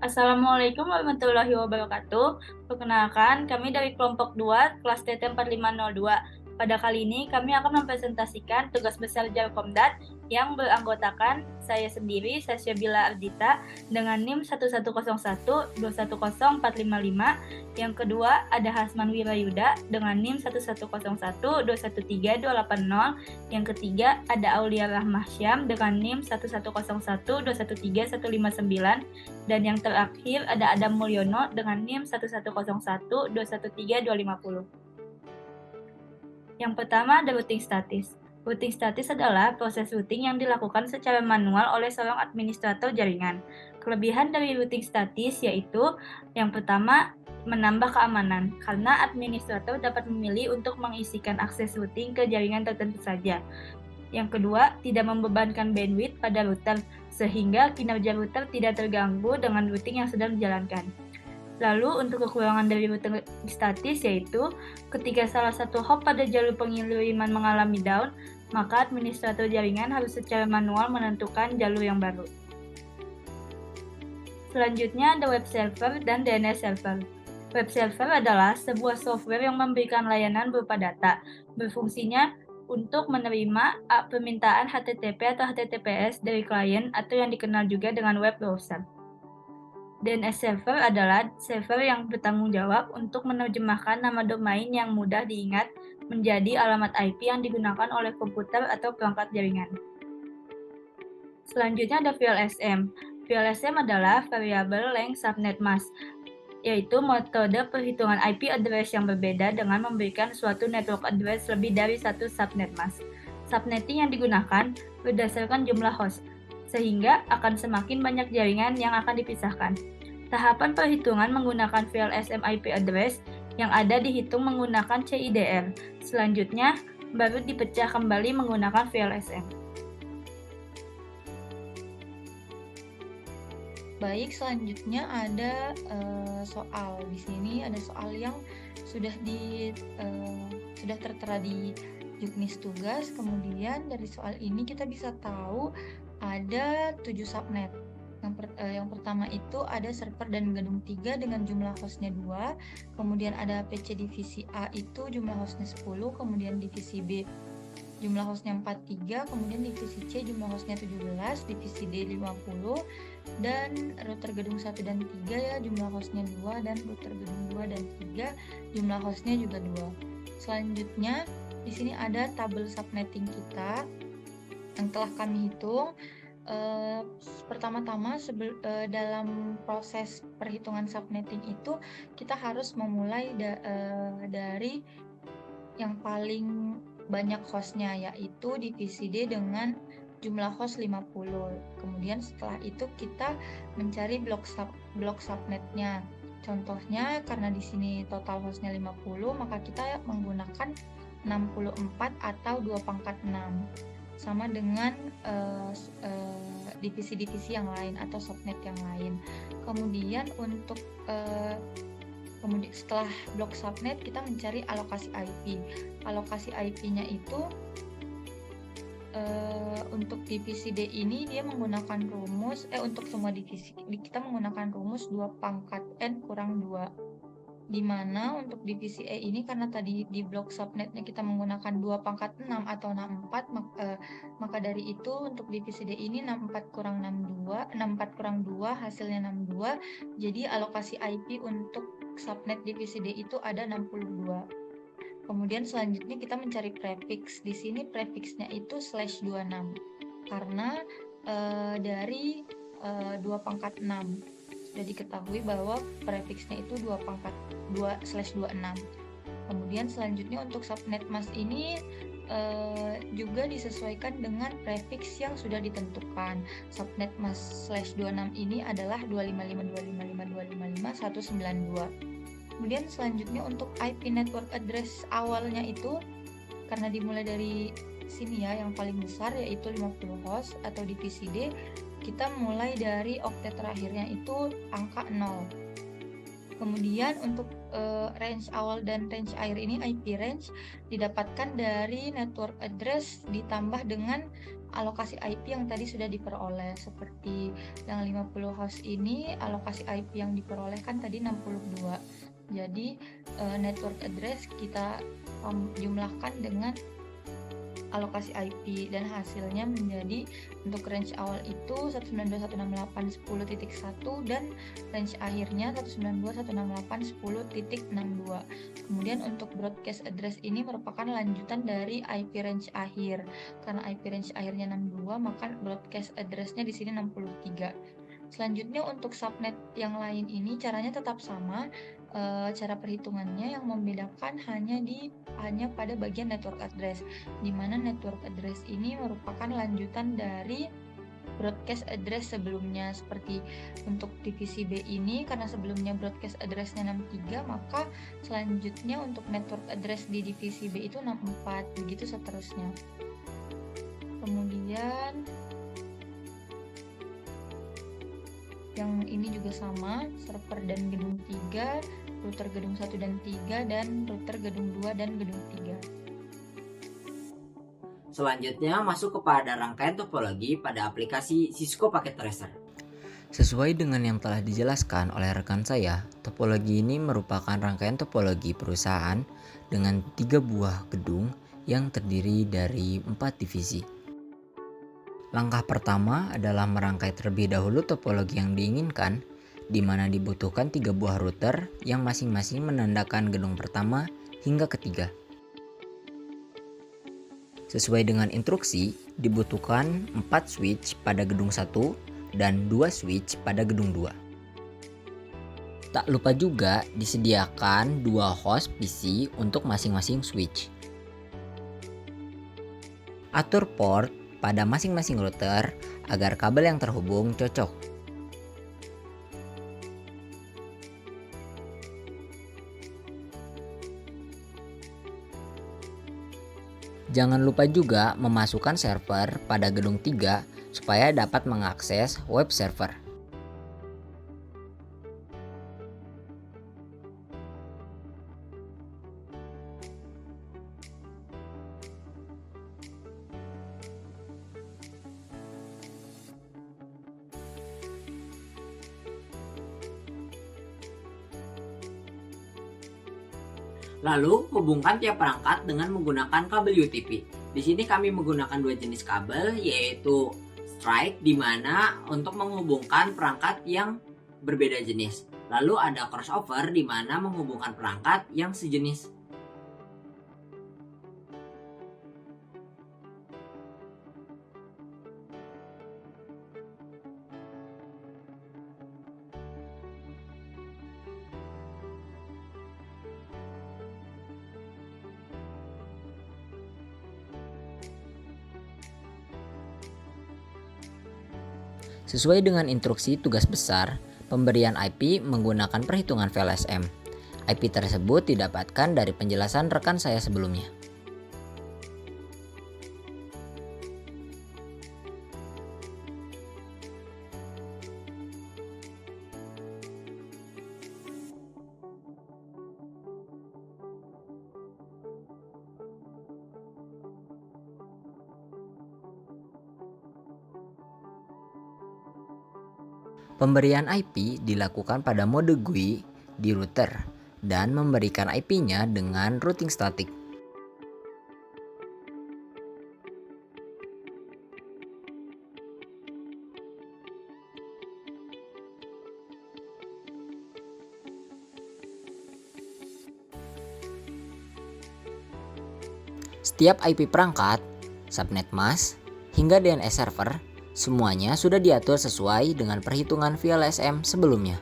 Assalamualaikum warahmatullahi wabarakatuh. Perkenalkan, kami dari kelompok 2, kelas TT 4502. Pada kali ini, kami akan mempresentasikan tugas besar Jalkomdat yang beranggotakan saya sendiri, Sasya Bila Ardita, dengan NIM 11012104555. Yang kedua, ada Hasman Wirayuda dengan NIM 11012132880. Yang ketiga, ada Aulia Rahmah Syam dengan NIM 11012131591. Dan yang terakhir ada Adam Mulyono dengan NIM 11012132550. Yang pertama ada routing statis. Routing statis adalah proses routing yang dilakukan secara manual oleh seorang administrator jaringan. Kelebihan dari routing statis yaitu yang pertama menambah keamanan, karena administrator dapat memilih untuk mengisikan akses routing ke jaringan tertentu saja. Yang kedua, tidak membebankan bandwidth pada router, sehingga kinerja router tidak terganggu dengan routing yang sedang dijalankan. Lalu, untuk kekurangan dari router statis yaitu, ketika salah satu hop pada jalur pengiriman mengalami down, maka administrator jaringan harus secara manual menentukan jalur yang baru. Selanjutnya ada web server dan DNS server. Web server adalah sebuah software yang memberikan layanan berupa data, berfungsinya untuk menerima permintaan HTTP atau HTTPS dari klien atau yang dikenal juga dengan web browser. DNS server adalah server yang bertanggung jawab untuk menerjemahkan nama domain yang mudah diingat menjadi alamat IP yang digunakan oleh komputer atau perangkat jaringan. Selanjutnya ada VLSM. VLSM adalah Variable Length Subnet Mask, yaitu metode perhitungan IP address yang berbeda dengan memberikan suatu network address lebih dari satu subnet mask. Subnetting yang digunakan berdasarkan jumlah host, sehingga akan semakin banyak jaringan yang akan dipisahkan. Tahapan perhitungan menggunakan VLSM IP address yang ada dihitung menggunakan CIDR. Selanjutnya, baru dipecah kembali menggunakan VLSM. Baik, selanjutnya ada soal. Di sini ada soal yang sudah tertera di juknis tugas. Kemudian dari soal ini kita bisa tahu ada 7 subnet. Yang pertama itu ada server dan gedung 3 dengan jumlah hostnya 2. Kemudian ada PC divisi A itu jumlah hostnya 10. Kemudian divisi B jumlah hostnya 43, kemudian divisi C jumlah hostnya 17, divisi D 50, dan router gedung 1 dan 3 ya jumlah hostnya 2, dan router gedung 2 dan 3 jumlah hostnya juga 2. Selanjutnya di sini ada tabel subnetting kita yang telah kami hitung. Pertama-tama dalam proses perhitungan subnetting itu kita harus memulai dari yang paling banyak hostnya, yaitu divisi D dengan jumlah host 50. Kemudian setelah itu kita mencari blok subnetnya. Contohnya karena di sini total hostnya 50, maka kita menggunakan 64 atau 2 pangkat 6. Sama dengan divisi-divisi yang lain atau subnet yang lain. Kemudian untuk setelah blok subnet kita mencari alokasi IP. Alokasi IP-nya itu untuk divisi D ini dia menggunakan rumus untuk semua divisi kita menggunakan rumus 2 pangkat N kurang 2. Dimana untuk divisi E ini karena tadi di blok subnetnya kita menggunakan 2 pangkat 6 atau 64, maka dari itu untuk divisi D ini 64 kurang 62, 64 kurang 2 hasilnya 62. Jadi alokasi IP untuk subnet divisi D itu ada 62. Kemudian selanjutnya kita mencari prefix. Di sini prefixnya itu /26 karena dari 2 pangkat 6. Sudah diketahui bahwa prefixnya itu 2/26. Kemudian selanjutnya untuk subnet mask ini juga disesuaikan dengan prefix yang sudah ditentukan. Subnet mask /26 ini adalah 255.255.255.192. Kemudian selanjutnya untuk IP network address awalnya itu karena dimulai dari sini ya yang paling besar yaitu 50 host atau divisi D, kita mulai dari oktet terakhirnya itu angka 0. Kemudian untuk range awal dan range akhir ini IP range didapatkan dari network address ditambah dengan alokasi IP yang tadi sudah diperoleh. Seperti yang 50 host ini, alokasi IP yang diperoleh kan tadi 62. Jadi network address kita jumlahkan dengan alokasi IP dan hasilnya menjadi untuk range awal itu 192.168.10.1 dan range akhirnya 192.168.10.62. Kemudian untuk broadcast address ini merupakan lanjutan dari IP range akhir. Karena IP range akhirnya 62, maka broadcast addressnya di sini 63. Selanjutnya untuk subnet yang lain ini caranya tetap sama. Cara perhitungannya yang membedakan hanya pada bagian network address, di mana network address ini merupakan lanjutan dari broadcast address sebelumnya. Seperti untuk divisi B ini, karena sebelumnya broadcast addressnya 63, maka selanjutnya untuk network address di divisi B itu 64, begitu seterusnya. Kemudian yang ini juga sama, server dan gedung 3, router gedung 1 dan 3, dan router gedung 2 dan gedung 3. Selanjutnya masuk kepada rangkaian topologi pada aplikasi Cisco Packet Tracer. Sesuai dengan yang telah dijelaskan oleh rekan saya, topologi ini merupakan rangkaian topologi perusahaan dengan 3 buah gedung yang terdiri dari 4 divisi. Langkah pertama adalah merangkai terlebih dahulu topologi yang diinginkan, di mana dibutuhkan 3 buah router yang masing-masing menandakan gedung pertama hingga ketiga. Sesuai dengan instruksi, dibutuhkan 4 switch pada gedung 1 dan 2 switch pada gedung 2. Tak lupa juga disediakan 2 host PC untuk masing-masing switch. Atur port pada masing-masing router agar kabel yang terhubung cocok. Jangan lupa juga memasukkan server pada gedung 3 supaya dapat mengakses web server. Lalu, hubungkan tiap perangkat dengan menggunakan kabel UTP. Di sini kami menggunakan 2 jenis kabel, yaitu strike, di mana untuk menghubungkan perangkat yang berbeda jenis. Lalu ada crossover, di mana menghubungkan perangkat yang sejenis. Sesuai dengan instruksi tugas besar, pemberian IP menggunakan perhitungan VLSM. IP tersebut didapatkan dari penjelasan rekan saya sebelumnya. Pemberian IP dilakukan pada mode GUI di router dan memberikan IP-nya dengan routing statik. Setiap IP perangkat, subnet mask, hingga DNS server semuanya sudah diatur sesuai dengan perhitungan VLSM sebelumnya.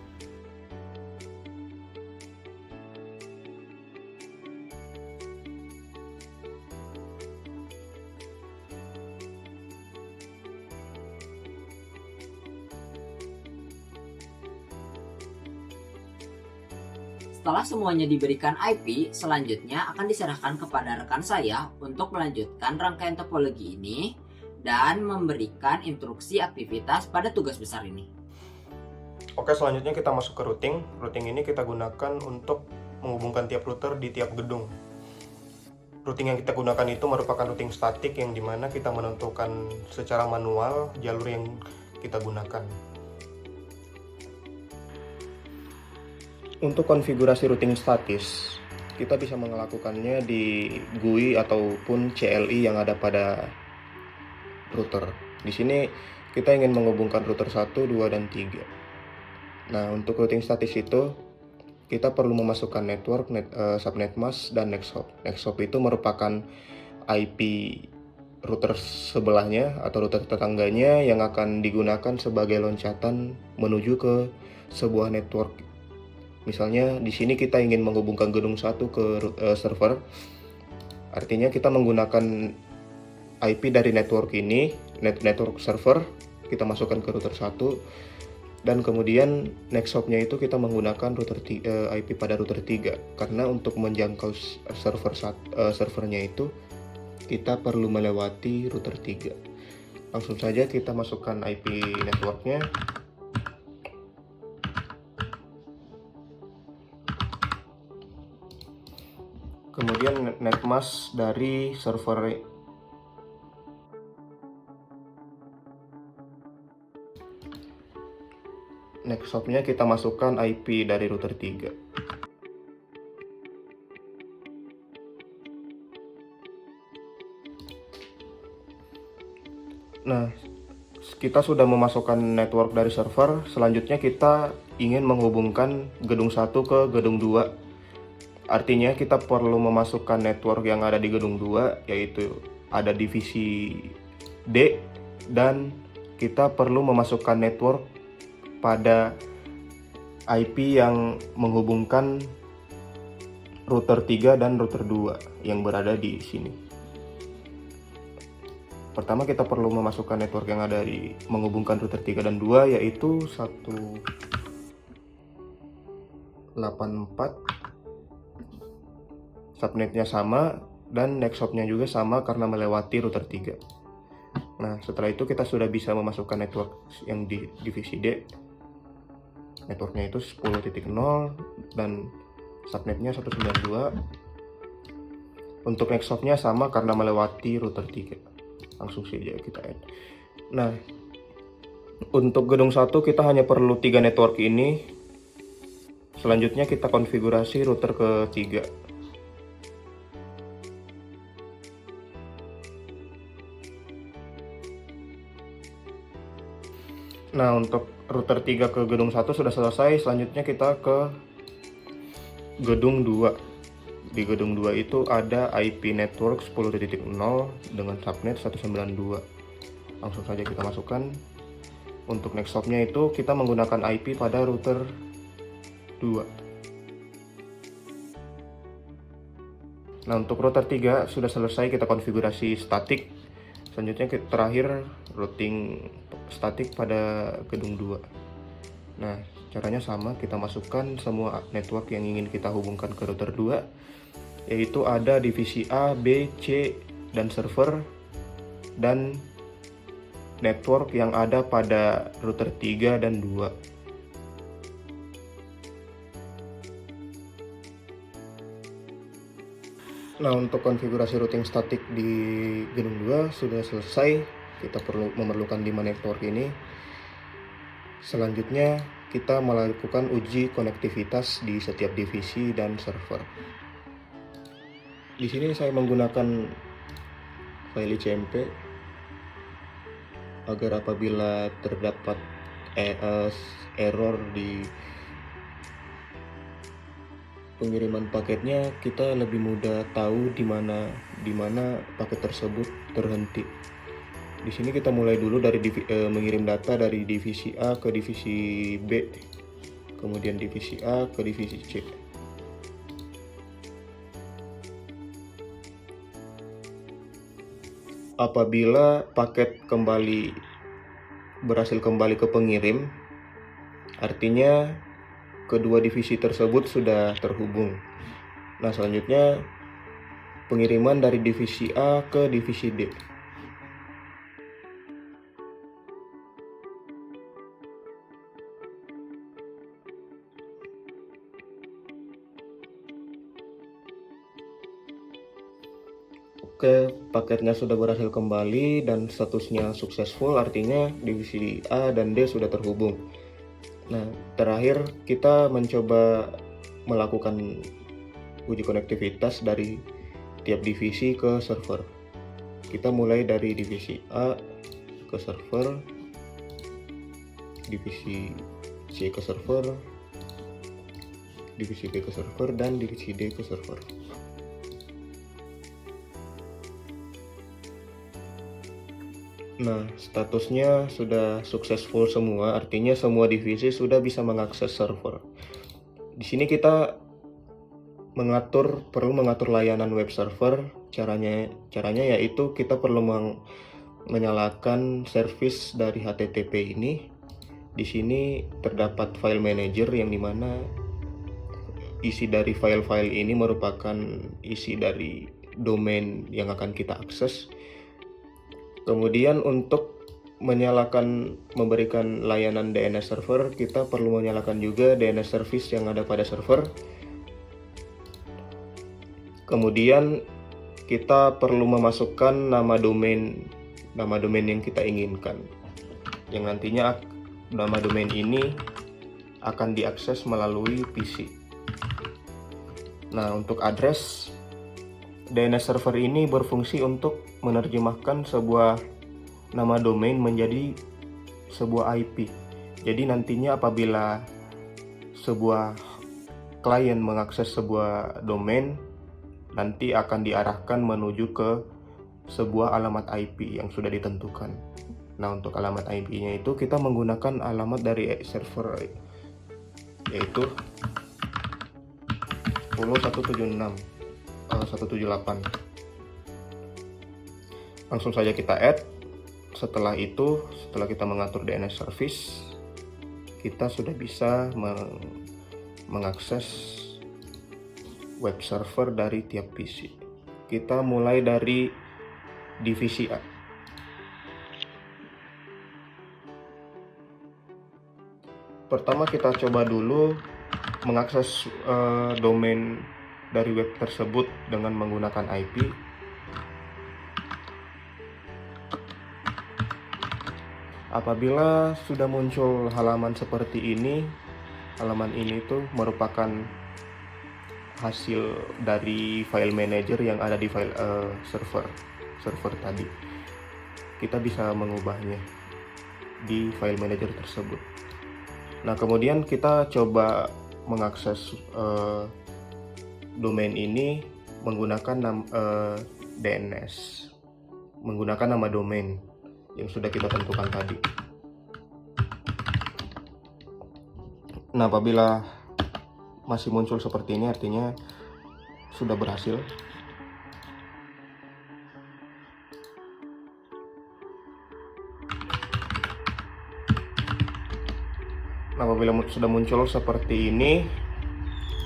Setelah semuanya diberikan IP, selanjutnya akan diserahkan kepada rekan saya untuk melanjutkan rangkaian topologi ini dan memberikan instruksi aktivitas pada tugas besar ini. Oke, selanjutnya kita masuk ke routing. Routing ini kita gunakan untuk menghubungkan tiap router di tiap gedung. routing yang kita gunakan itu merupakan routing statik yang dimana kita menentukan secara manual jalur yang kita gunakan. Untuk konfigurasi routing statis, kita bisa melakukannya di GUI ataupun CLI yang ada pada router. Di sini kita ingin menghubungkan router 1, 2, dan 3. Nah, untuk routing statis itu kita perlu memasukkan network, subnet mask, dan next hop. Next hop itu merupakan IP router sebelahnya atau router tetangganya yang akan digunakan sebagai loncatan menuju ke sebuah network. Misalnya di sini kita ingin menghubungkan gedung 1 ke server. Artinya kita menggunakan IP dari network ini, network server, kita masukkan ke router 1. Dan kemudian next hop-nya itu kita menggunakan IP pada router 3 karena untuk menjangkau servernya itu kita perlu melewati router 3. Langsung saja kita masukkan IP networknya. Kemudian netmask dari server next hop-nya kita masukkan IP dari router 3. Nah, kita sudah memasukkan network dari server. Selanjutnya kita ingin menghubungkan gedung 1 ke gedung 2. Artinya kita perlu memasukkan network yang ada di gedung 2, yaitu ada divisi D, dan kita perlu memasukkan network pada IP yang menghubungkan router 3 dan router 2 yang berada di sini. Pertama kita perlu memasukkan network yang ada di menghubungkan router 3 dan 2, yaitu 184. Subnetnya sama dan next hop-nya juga sama karena melewati router 3. Nah, setelah itu kita sudah bisa memasukkan network yang di divisi D. Networknya itu 10.0 dan subnetnya 192. Untuk next hop-nya sama karena melewati router 3. Langsung saja kita add. Nah, untuk gedung 1 kita hanya perlu 3 network ini. Selanjutnya kita konfigurasi router ke 3. Nah, untuk router 3 ke gedung 1 sudah selesai. Selanjutnya kita ke gedung 2. Di gedung 2 itu ada IP network 10.0 dengan subnet 192. Langsung saja kita masukkan. Untuk next hop-nya itu kita menggunakan IP pada router 2. Nah, untuk router 3 sudah selesai kita konfigurasi statik. Selanjutnya terakhir routing statik pada gedung 2. Nah, caranya sama, kita masukkan semua network yang ingin kita hubungkan ke router 2, yaitu ada divisi A, B, C, dan server, dan network yang ada pada router 3 dan 2. Nah, untuk konfigurasi routing statik di gedung 2 sudah selesai. Kita perlu memerlukan 5 network ini. Selanjutnya kita melakukan uji konektivitas di setiap divisi dan server. Di sini saya menggunakan file ICMP agar apabila terdapat error di pengiriman paketnya, kita lebih mudah tahu di mana paket tersebut terhenti. Di sini kita mulai dulu dari mengirim data dari divisi A ke divisi B, kemudian divisi A ke divisi C. Apabila paket berhasil kembali ke pengirim, artinya kedua divisi tersebut sudah terhubung. Nah, selanjutnya pengiriman dari divisi A ke divisi D. Oke, paketnya sudah berhasil kembali dan statusnya successful, artinya divisi A dan D sudah terhubung. Nah, terakhir kita mencoba melakukan uji konektivitas dari tiap divisi ke server. Kita mulai dari divisi A ke server, divisi C ke server, divisi B ke server, dan divisi D ke server. Nah, statusnya sudah successful semua, artinya semua divisi sudah bisa mengakses server. Di sini kita perlu mengatur layanan web server. Caranya yaitu kita perlu menyalakan service dari HTTP ini. Di sini terdapat file manager yang dimana isi dari file-file ini merupakan isi dari domain yang akan kita akses. Kemudian untuk memberikan layanan DNS server, kita perlu menyalakan juga DNS service yang ada pada server. Kemudian kita perlu memasukkan nama domain yang kita inginkan, yang nantinya nama domain ini akan diakses melalui PC. Nah, untuk address, DNS server ini berfungsi untuk menerjemahkan sebuah nama domain menjadi sebuah IP. Jadi nantinya apabila sebuah klien mengakses sebuah domain, nanti akan diarahkan menuju ke sebuah alamat IP yang sudah ditentukan. Nah, untuk alamat IP-nya itu kita menggunakan alamat dari server, yaitu 176.178. Langsung saja kita add. Setelah kita mengatur DNS service, kita sudah bisa mengakses web server dari tiap PC. Kita mulai dari divisi A. Pertama kita coba dulu mengakses domain dari web tersebut dengan menggunakan IP. Apabila sudah muncul halaman seperti ini, halaman ini tuh merupakan hasil dari file manager yang ada di file server tadi. Kita bisa mengubahnya di file manager tersebut. Nah, kemudian kita coba mengakses domain ini menggunakan DNS, menggunakan nama domain yang sudah kita tentukan tadi. Nah, apabila masih muncul seperti ini, artinya sudah berhasil. Nah, apabila sudah muncul seperti ini,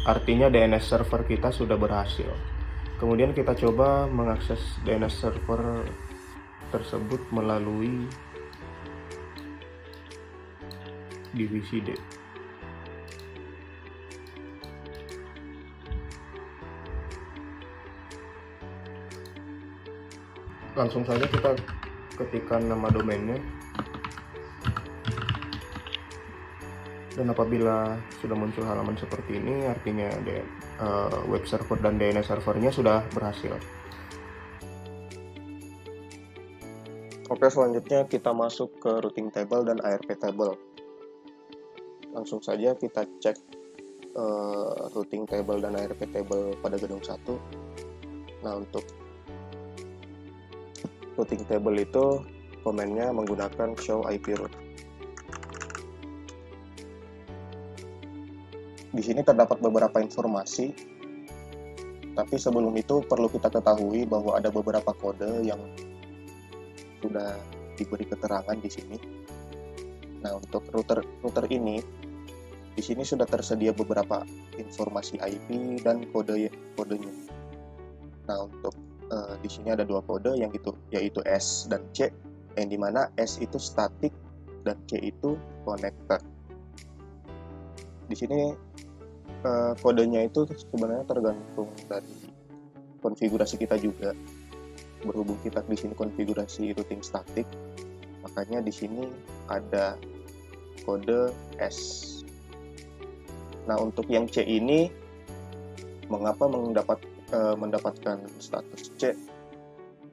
artinya DNS server kita sudah berhasil. Kemudian kita coba mengakses DNS server tersebut melalui divisi D. Langsung saja kita ketikkan nama domainnya. Dan apabila sudah muncul halaman seperti ini, artinya web server dan DNS servernya sudah berhasil. Oke, selanjutnya kita masuk ke routing table dan ARP table. Langsung saja kita cek routing table dan ARP table pada gedung 1. Nah, untuk routing table itu komennya menggunakan show IP route. Di sini terdapat beberapa informasi, tapi sebelum itu perlu kita ketahui bahwa ada beberapa kode yang sudah diberi keterangan di sini. Nah, untuk router ini, di sini sudah tersedia beberapa informasi IP dan kodenya. Nah, untuk di sini ada dua kode yaitu S dan C, yang dimana S itu static dan C itu connected. Di sini kodenya itu sebenarnya tergantung dari konfigurasi kita juga. berhubung kita di sini konfigurasi routing statik, makanya di sini ada kode S. Nah, untuk yang C ini, mengapa mendapatkan status C?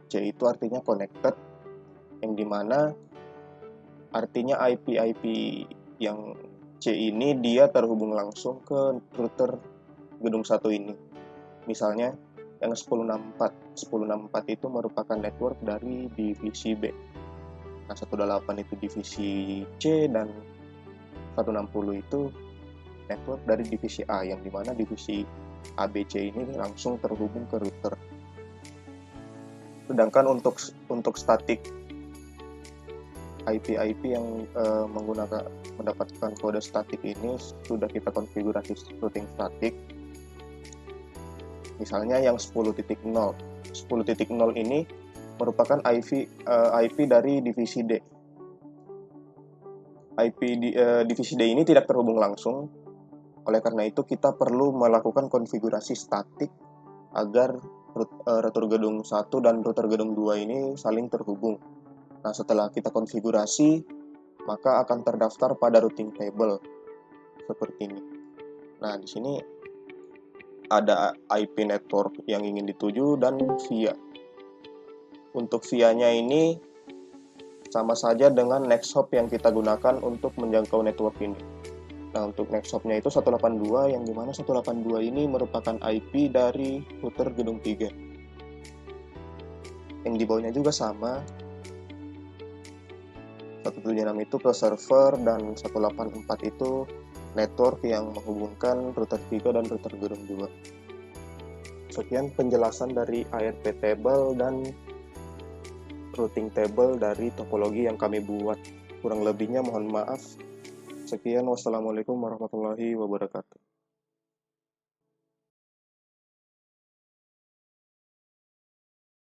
C itu artinya connected, yang dimana artinya IP yang C ini dia terhubung langsung ke router gedung 1 ini. Misalnya yang 1064 itu merupakan network dari divisi B. Nah, 128 itu divisi C dan 160 itu network dari divisi A, yang dimana divisi ABC ini langsung terhubung ke router. Sedangkan untuk statik IP yang mendapatkan kode statik ini sudah kita konfigurasi routing statik. Misalnya yang 10.0 ini merupakan IP dari divisi D. Divisi D ini tidak terhubung langsung. Oleh karena itu kita perlu melakukan konfigurasi statik agar router gedung 1 dan router gedung 2 ini saling terhubung. Nah, setelah kita konfigurasi, maka akan terdaftar pada routing table seperti ini. Nah, di sini ada IP network yang ingin dituju dan via. Untuk via-nya ini sama saja dengan next hop yang kita gunakan untuk menjangkau network ini. Nah, untuk next hop-nya itu 182, yang dimana 182 ini merupakan IP dari router gedung 3. Yang di bawahnya juga sama. 176 itu ke server dan 184 itu network yang menghubungkan router 3 dan router gedung 2. Sekian penjelasan dari ARP table dan routing table dari topologi yang kami buat. Kurang lebihnya mohon maaf. Sekian, wassalamualaikum warahmatullahi wabarakatuh.